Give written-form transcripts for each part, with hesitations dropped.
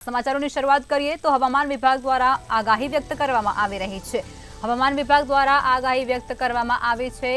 સમાચારોની શરૂઆત કરીએ તો હવામાન વિભાગ દ્વારા આગાહી વ્યક્ત કરવામાં આવી રહી છે। હવામાન વિભાગ દ્વારા આગાહી વ્યક્ત કરવામાં આવી છે।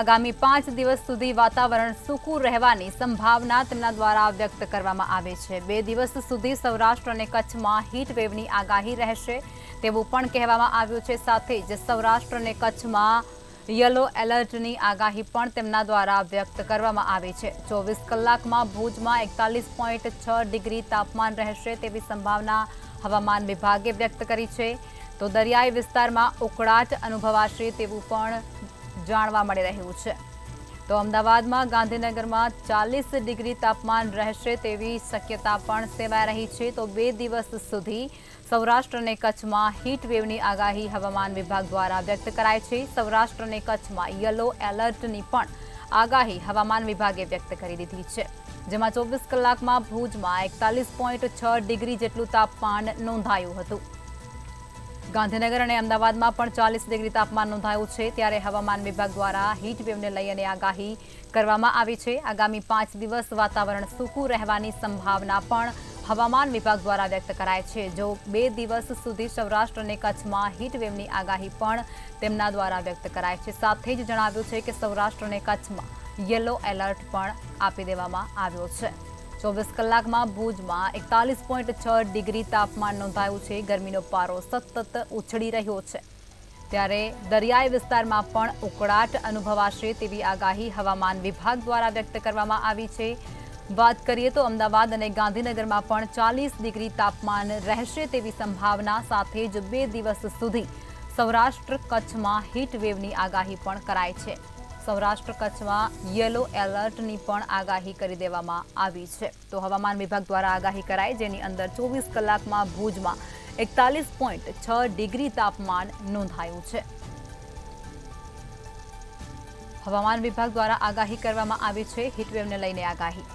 આગામી 5 દિવસ સુધી વાતાવરણ સૂકું રહેવાની સંભાવના તેમના દ્વારા વ્યક્ત કરવામાં આવી છે। 2 દિવસ સુધી સૌરાષ્ટ્ર અને કચ્છમાં હીટ વેવની આગાહી રહેશે તેવું પણ કહેવામાં આવ્યું છે। સાથે જ સૌરાષ્ટ્ર અને કચ્છમાં યલો એલર્ટની આગાહી પણ તેમના દ્વારા વ્યક્ત કરવામાં આવી છે। 24 કલાકમાં ભુજમાં 41.6 ડિગ્રી તાપમાન રહેશે તેવી સંભાવના હવામાન વિભાગે વ્યક્ત કરી છે। તો દરિયાઈ વિસ્તારમાં ઉકળાટ અનુભવાશે તેવું પણ જાણવા મળી રહ્યું છે। તો અમદાવાદમાં ગાંધીનગરમાં 40 ડિગ્રી તાપમાન રહેશે તેવી શક્યતા પણ સેવાઈ રહી છે। તો 2 દિવસ સુધી સૌરાષ્ટ્ર અને કચ્છમાં હીટ વેવની આગાહી હવામાન વિભાગ દ્વારા વ્યક્ત કરાઈ છે। સૌરાષ્ટ્ર અને કચ્છમાં યલો એલર્ટની પણ આગાહી હવામાન વિભાગે વ્યક્ત કરી દીધી છે। જેમાં 24 કલાકમાં ભુજમાં 41.6 ડિગ્રી જેટલું તાપમાન નોંધાયું હતું। ગાંધીનગર અને અમદાવાદમાં પણ 40 ડિગ્રી તાપમાન નોંધાયું છે। ત્યારે હવામાન વિભાગ દ્વારા હીટ વેવને લઈને આગાહી કરવામાં આવી છે। આગામી 5 દિવસ વાતાવરણ સૂકું રહેવાની સંભાવના પણ હવામાન વિભાગ દ્વારા વ્યક્ત કરાય છે। જો 2 દિવસ સુધી સૌરાષ્ટ્ર અને કચ્છમાં હીટ વેવની આગાહી પણ તેમના દ્વારા વ્યક્ત કરાય છે। સાથે જ જણાવ્યું છે કે સૌરાષ્ટ્ર અને કચ્છમાં યલો એલર્ટ પણ આપી દેવામાં આવ્યો છે। 24 કલાકમાં ભુજમાં 41.6 ડિગ્રી તાપમાન નોંધાયું છે। ગરમીનો પારો સતત ઉછળી રહ્યો છે। ત્યારે દરિયાઈ વિસ્તારમાં પણ ઉકળાટ અનુભવાશે તેવી આગાહી હવામાન વિભાગ દ્વારા વ્યક્ત કરવામાં આવી છે। વાત કરીએ તો અમદાવાદ અને ગાંધીનગરમાં પણ 40 ડિગ્રી તાપમાન રહેશે તેવી સંભાવના સાથે જ 2 દિવસ સુધી સૌરાષ્ટ્ર કચ્છમાં હીટ વેવની આગાહી પણ કરાઈ છે। સૌરાષ્ટ્ર કચ્છમાં યલો એલર્ટની પણ આગાહી કરી દેવામાં આવી છે। તો હવામાન વિભાગ દ્વારા આગાહી કરાઈ જેની અંદર 24 કલાકમાં ભુજમાં 41.6 ડિગ્રી તાપમાન નોંધાયું છે। હવામાન વિભાગ દ્વારા આગાહી કરવામાં આવી છે હીટ વેવને લઈને આગાહી।